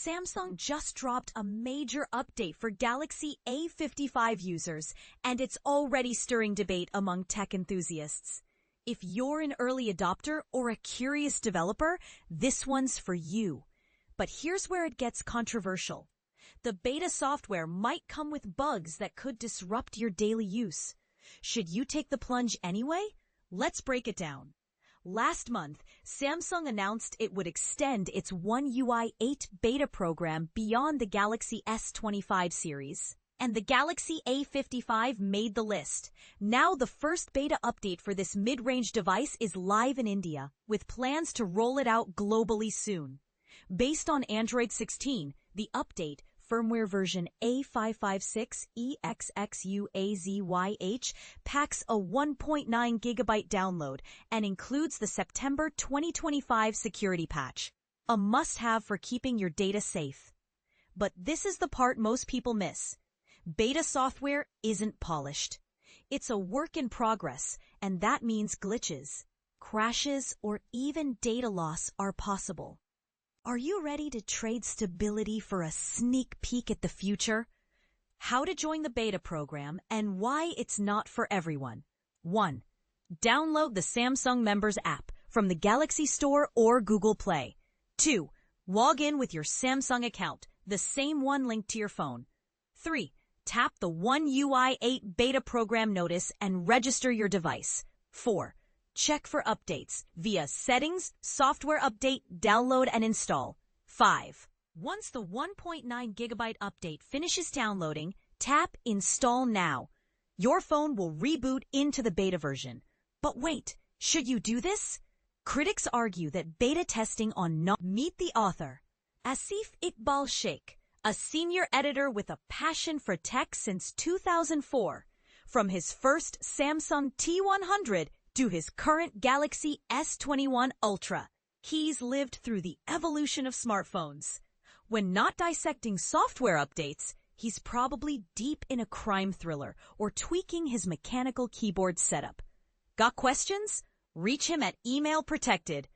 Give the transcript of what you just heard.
Samsung just dropped a major update for Galaxy A55 users, and it's already stirring debate among tech enthusiasts. If you're an early adopter or a curious developer, this one's for you. But here's where it gets controversial. The beta software might come with bugs that could disrupt your daily use. Should you take the plunge anyway? Let's break it down. Last month, Samsung announced it would extend its One UI 8 beta program beyond the Galaxy S25 series. And the Galaxy A55 made the list. Now the first beta update for this mid-range device is live in India, with plans to roll it out globally soon. Based on Android 16, the update, firmware version A556EXXUAZYH, packs a 1.9 gigabyte download and includes the September 2025 security patch, a must-have for keeping your data safe. But this is the part most people miss. Beta software isn't polished. It's a work in progress, and that means glitches, crashes, or even data loss are possible. Are you ready to trade stability for a sneak peek at the future? How to join the beta program and why it's not for everyone. 1. Download the Samsung Members app from the Galaxy Store or Google Play. 2. Log in with your Samsung account, the same one linked to your phone. 3. Tap the One UI 8 beta program notice and register your device. 4. Check for updates via Settings, Software Update, Download and Install. 5. Once the 1.9 gigabyte update finishes downloading, tap Install Now. Your phone will reboot into the beta version. But wait, should you do this? Critics argue that beta testing on Meet the author, Asif Iqbal Sheikh, a senior editor with a passion for tech since 2004. From his first Samsung T100 to his current Galaxy S21 Ultra, he's lived through the evolution of smartphones. When not dissecting software updates, he's probably deep in a crime thriller or tweaking his mechanical keyboard setup. Got questions? Reach him at email protected